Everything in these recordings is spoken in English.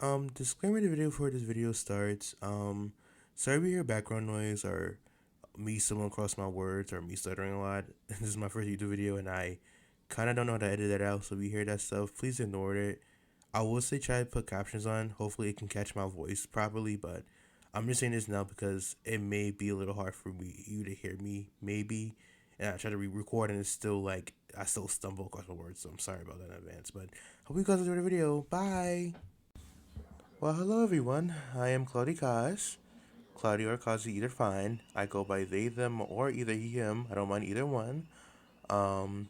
Disclaimer: the video before this video starts. Sorry if you hear background noise or me stumbling across my words or me stuttering a lot. This is my first YouTube video and I kind of don't know how to edit that out, so if you hear that stuff, please ignore it. I will say try to put captions on. Hopefully it can catch my voice properly, but I'm just saying this now because it may be a little hard for you to hear me, maybe. And I try to re-record and it's still like, I still stumble across my words, so I'm sorry about that in advance. But hope you guys enjoy the video. Bye! Well, hello everyone. I am Cloudy Kaz. Cloudy or Kazi, either fine. I go by they, them, or either he, him. I don't mind either one. Um,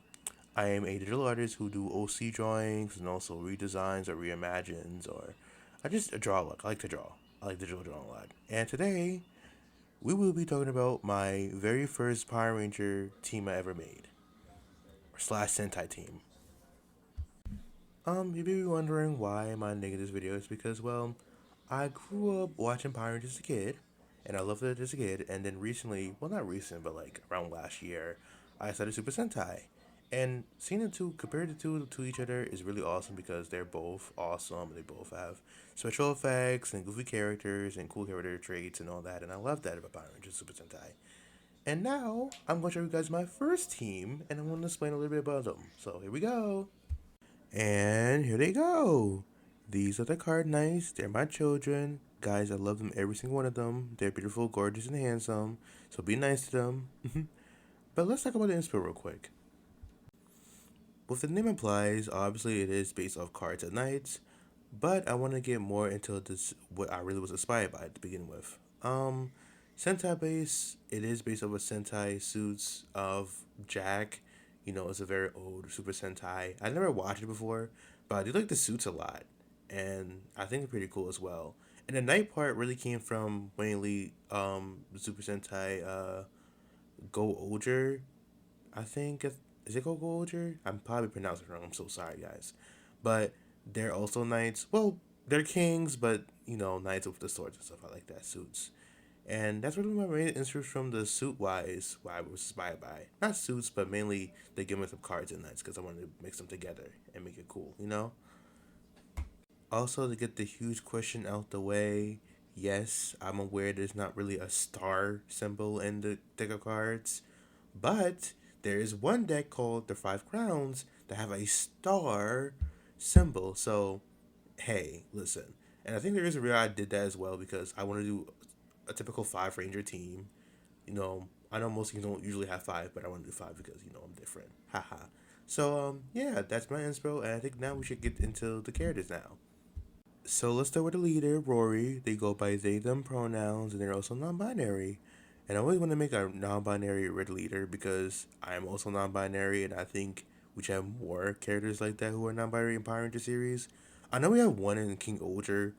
I am a digital artist who do OC drawings and also redesigns or reimagines, or I just draw a lot. I like to draw. I like digital drawing a lot. And today, we will be talking about my very first Power Ranger team I ever made, or slash Sentai team. You may be wondering why am I making this video? It's because, well, I grew up watching Power Rangers as a kid, and I loved it as a kid, and then recently, well, not recent, but like around last year, I started Super Sentai. And seeing the two, compared the two to each other is really awesome because they're both awesome. They both have special effects and goofy characters and cool character traits and all that, and I love that about Power Rangers Super Sentai. And now, I'm going to show you guys my first team, and I'm going to explain a little bit about them. So, here we go. And here they go. These are the card knights. They're my children. Guys, I love them, every single one of them. They're beautiful, gorgeous, and handsome. So be nice to them. But let's talk about the inspo real quick. What the name implies, obviously it is based off cards and knights. But I want to get more into this, what I really was inspired by to begin with. Sentai base, it is based off of Sentai suits of Jack. You know, it's a very old Super Sentai. I never watched it before, but I do like the suits a lot. And I think it's pretty cool as well. And the night part really came from mainly Super Sentai Go Older. I think is it Go Older? I'm probably pronouncing it wrong. I'm so sorry, guys. But they're also knights. Well, they're kings, but you know, knights with the swords and stuff. I like that suits. And that's really my main interest from the suit wise, why I was inspired by. Not suits, but mainly the gimmick of cards and knights because I wanted to mix them together and make it cool, you know? Also, to get the huge question out the way, yes, I'm aware there's not really a star symbol in the deck of cards, but there is one deck called the Five Crowns that have a star symbol. So, hey, listen. And I think there is a reason I did that as well because I want to do a typical five ranger team. You know, I know most of you don't usually have five, but I want to do five because you know I'm different. Haha. So yeah, that's my inspo, and I think now we should get into the characters now. So let's start with the leader, Rory. They go by they them pronouns, and they're also non-binary. And I always want to make a non-binary red leader because I am also non-binary, and I think we should have more characters like that who are non-binary in Power Ranger series. I know we have one in King Olger,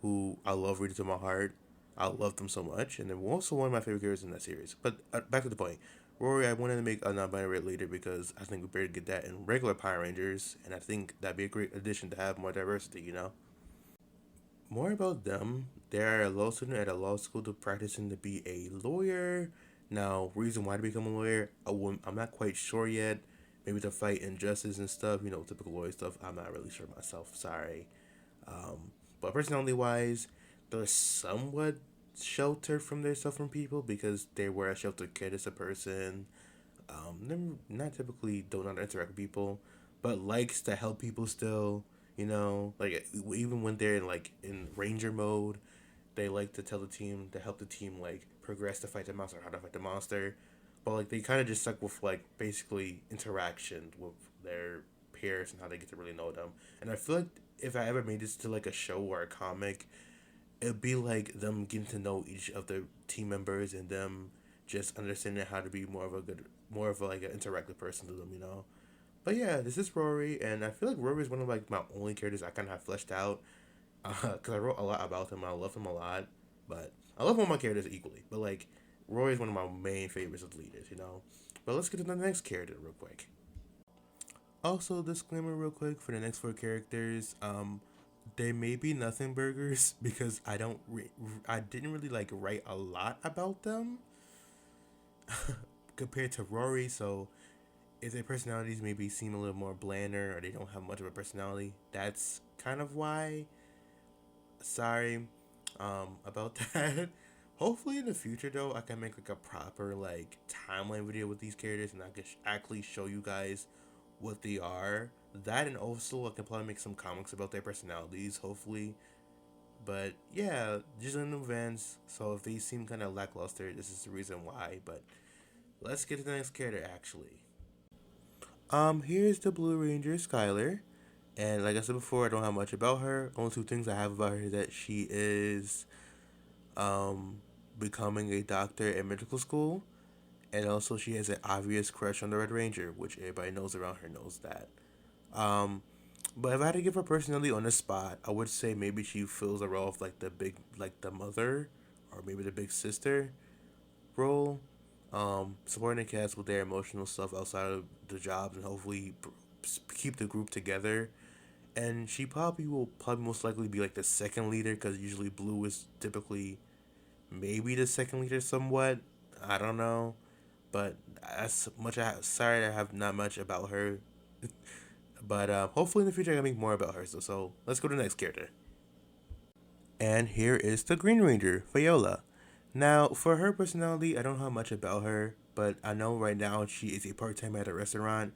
who I love reading to my heart. I love them so much, and then also one of my favorite characters in that series. But back to the point, Rory, I wanted to make a non-binary leader because I think we better get that in regular Power Rangers, and I think that'd be a great addition to have more diversity. You know. More about them. They are a law student at a law school to practicing to be a lawyer. Now, reason why to become a lawyer, I'm not quite sure yet. Maybe to fight injustice and stuff, you know, typical lawyer stuff. I'm not really sure myself. Sorry. But personality wise, they're somewhat sheltered from their stuff from people because they were a sheltered kid as a person. They're not typically don't not interact with people, but likes to help people still. You know, like even when they're in ranger mode, they like to tell the team to help the team like progress to fight the monster, how to fight the monster. But like they kind of just stuck with like basically interaction with their peers and how they get to really know them. And I feel like if I ever made this to like a show or a comic, it'd be like them getting to know each of the team members and them just understanding how to be more of a, like an interactive person to them, you know. But yeah, this is Rory, and I feel like Rory is one of like my only characters I kind of have fleshed out, because I wrote a lot about him. I love him a lot, but I love all my characters equally. But like, Rory is one of my main favorites of leaders, you know. But let's get to the next character real quick. Also, disclaimer real quick for the next four characters. They may be nothing burgers because I didn't really like write a lot about them compared to Rory. So if their personalities maybe seem a little more blander or they don't have much of a personality, that's kind of why. sorry about that. Hopefully in the future though, I can make like a proper like timeline video with these characters, and I can actually show you guys what they are. That, and also I can probably make some comics about their personalities, hopefully. But yeah, just in advance. So if they seem kind of lackluster, this is the reason why. But let's get to the next character actually. Here's the Blue Ranger, Skylar. And like I said before, I don't have much about her. Only two things I have about her is that she is um becoming a doctor at medical school, and also she has an obvious crush on the Red Ranger, which everybody knows around her knows that. Um, but if I had to give her personality on the spot, I would say maybe she fills the role of like the big, like the mother, or maybe the big sister role. Supporting the cast with their emotional stuff outside of the jobs, and hopefully keep the group together. And she probably will probably most likely be like the second leader, because usually Blue is typically maybe the second leader somewhat. I don't know, but as much sorry I have not much about her, but hopefully in the future I can make more about her. So let's go to the next character. And here is the Green Ranger, Viola. Now, for her personality, I don't know much about her, but I know right now she is a part time at a restaurant.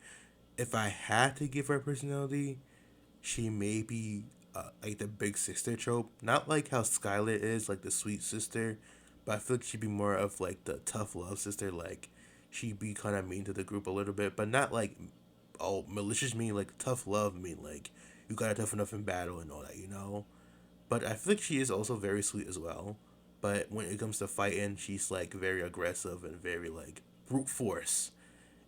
If I had to give her a personality, she may be like the big sister trope. Not like how Skylar is, like the sweet sister, but I feel like she'd be more of like the tough love sister. Like, she'd be kind of mean to the group a little bit, but not like, oh, malicious mean, like tough love mean, like you gotta toughen up in battle and all that, you know? But I feel like she is also very sweet as well. But when it comes to fighting, she's like very aggressive and very like brute force,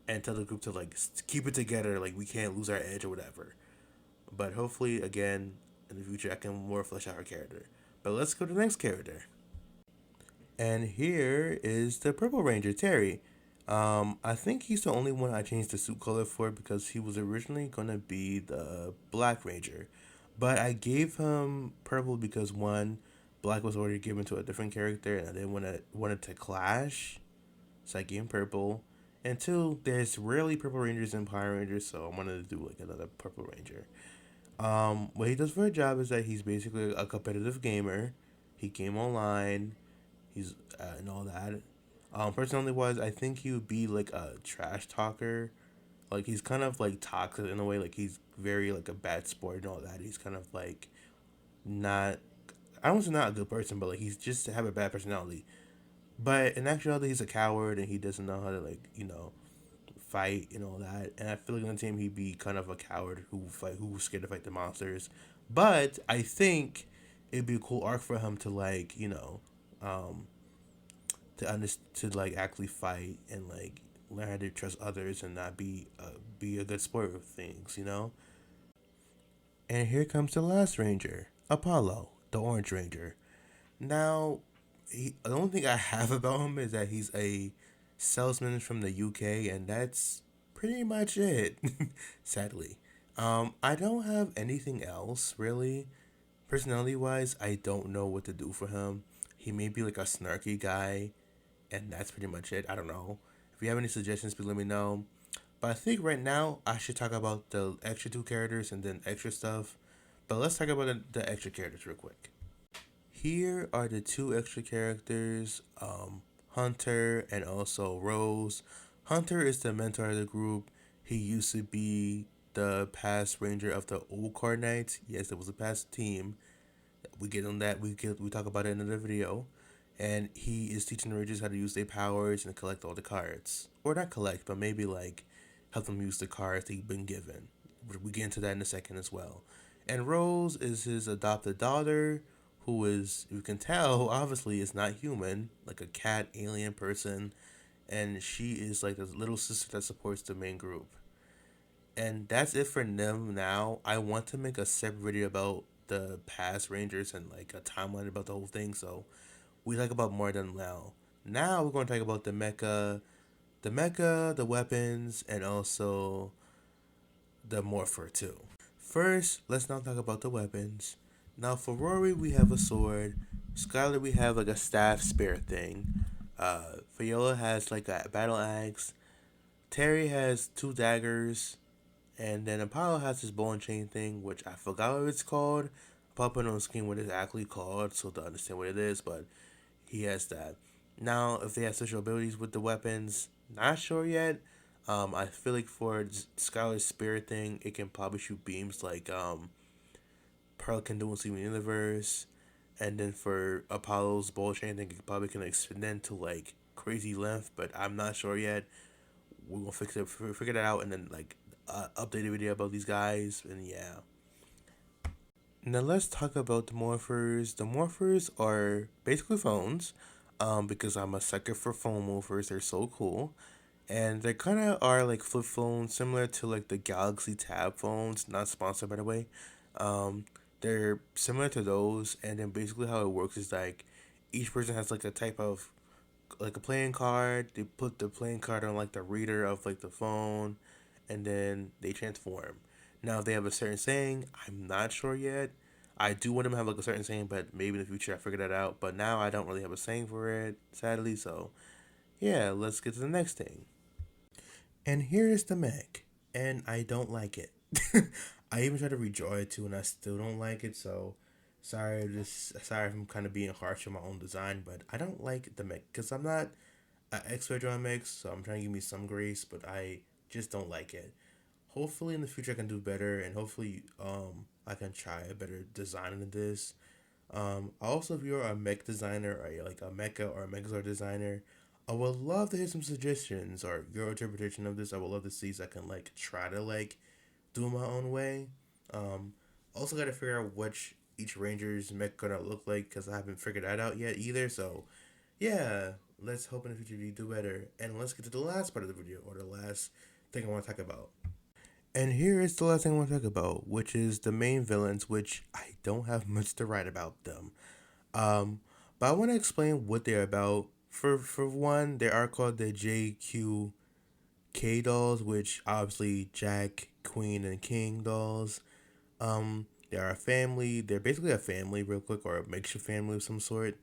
and tell the group to like keep it together, like we can't lose our edge or whatever. But hopefully, again, in the future, I can more flesh out her character. But let's go to the next character. And here is the Purple Ranger, Terry. I think he's the only one I changed the suit color for, because he was originally gonna be the Black Ranger, but I gave him purple because one, Black was already given to a different character, and I didn't want it to clash, so I gave him purple. And two, there's rarely Purple Rangers in Power Rangers, so I wanted to do like another Purple Ranger. What he does for a job is that he's basically a competitive gamer. He game online. He's and all that. Personally wise, I think he would be like a trash talker. Like he's kind of like toxic in a way. Like he's very like a bad sport and all that. He's kind of like not. I don't say not a good person, but like he's just have a bad personality. But in actuality, he's a coward and he doesn't know how to like fight and all that. And I feel like on the team he'd be kind of a coward who's scared to fight the monsters. But I think it'd be a cool arc for him to like um, to like actually fight and like learn how to trust others and not be a good sport with things, you know. And here comes the last ranger, Apollo, the Orange Ranger. Now, the only thing I have about him is that he's a salesman from the UK, and that's pretty much it. Sadly, I don't have anything else really. Personality wise, I don't know what to do for him. He may be like a snarky guy, and that's pretty much it. I don't know. If you have any suggestions, please let me know. But I think right now I should talk about the extra two characters and then extra stuff. But let's talk about the extra characters real quick. Here are the two extra characters, Hunter and also Rose. Hunter is the mentor of the group. He used to be the past ranger of the old card Knights. Yes, it was a past team. We get on that. We talk about it in another video. And he is teaching the rangers how to use their powers and collect all the cards, or not collect, but maybe like help them use the cards they've been given. We get into that in a second as well. And Rose is his adopted daughter, who is, you can tell, obviously is not human, like a cat alien person, and she is like the little sister that supports the main group. And that's it for them now. I want to make a separate video about the past Rangers and like a timeline about the whole thing, so we talk about more than now. Now we're going to talk about the weapons, and also the morpher too. First, let's now talk about the weapons. Now for Rory, we have a sword. Skylar, we have like a staff spear thing. Viola has like a battle axe. Terry has two daggers, and then Apollo has this ball and chain thing, which I forgot what it's called. pop it on the screen what it's actually called so to understand what it is, but he has that. Now, if they have special abilities with the weapons, not sure yet. I feel like for Skylar's spirit thing, it can probably shoot beams like Pearl can do in Steven Universe, and then for Apollo's ball chain, I think it probably can extend to like crazy length, but I'm not sure yet. We're gonna figure that out, and then like update a video about these guys, and yeah. Now let's talk about the morphers. The morphers are basically phones, because I'm a sucker for phone morphers. They're so cool, and they kind of are like flip phones, similar to like the Galaxy Tab phones. Not sponsored by the way. Um, they're similar to those, and then basically how it works is like each person has like a type of like a playing card. They put the playing card on like the reader of like the phone, and then they transform. Now if they have a certain saying, I'm not sure yet. I do want them to have like a certain saying, but maybe in the future I figure that out. But now I don't really have a saying for it, sadly. So yeah, let's get to the next thing. And here is the mech, and I don't like it. I even tried to redraw it too, and I still don't like it. So sorry if I'm kind of being harsh on my own design, but I don't like the mech because I'm not an expert on mechs, so I'm trying to give me some grace, but I just don't like it. Hopefully in the future I can do better, and hopefully I can try a better design than this. Also, if you're a mech designer or like a mecha or a Megazord designer, I would love to hear some suggestions or your interpretation of this. I would love to see so I can like try to like do it my own way. Um, Also got to figure out which each Ranger's mech gonna look like because I haven't figured that out yet either. So yeah, let's hope in the future you do better. And let's get to the last part of the video or the last thing I want to talk about. And here is the last thing I want to talk about, which is the main villains, which I don't have much to write about them. Um, but I want to explain what they're about. For one, they are called the JQK dolls, which obviously Jack, Queen, and King dolls. They are a family. They're basically a family, real quick, or a makeshift family of some sort.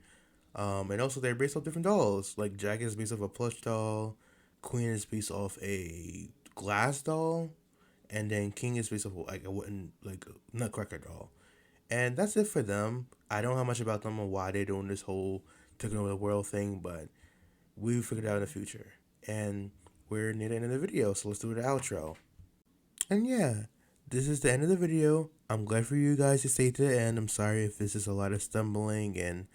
And also they're based off different dolls. Like Jack is based off a plush doll, Queen is based off a glass doll, and then King is based off like a wooden like nutcracker doll. And that's it for them. I don't know how much about them or why they're doing this whole taking over the world thing, but we figured it out in the future. And we're near the end of the video, so let's do the outro. And yeah, this is the end of the video. I'm glad for you guys to stay to the end. I'm sorry if this is a lot of stumbling and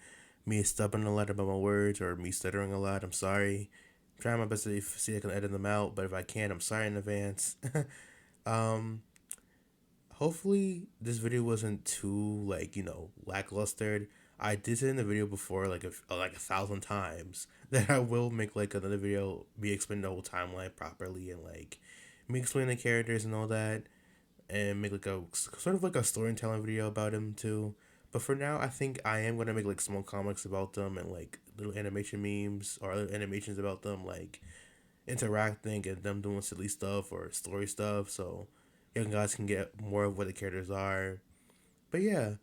me stumbling a lot about my words or me stuttering a lot. I'm sorry. I'm trying my best to see if I can edit them out, but if I can, I'm sorry in advance. um, Hopefully this video wasn't too like lackluster. I did say in the video before like a thousand times that I will make like another video me explaining the whole timeline properly and like me explaining the characters and all that and make like a sort of like a storytelling video about him too. But for now, I think I am gonna make like small comics about them and like little animation memes or other animations about them, like interacting and them doing silly stuff or story stuff. So you guys can get more of what the characters are. But yeah,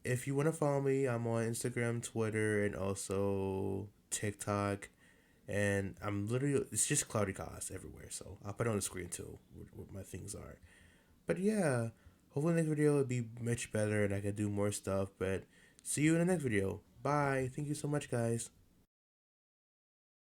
if you want to follow me, I'm on Instagram, Twitter, and also TikTok. And I'm literally, it's just Cloudy Cos everywhere. So I'll put it on the screen too, what my things are. But yeah, hopefully the next video will be much better and I can do more stuff. But see you in the next video. Bye. Thank you so much, guys.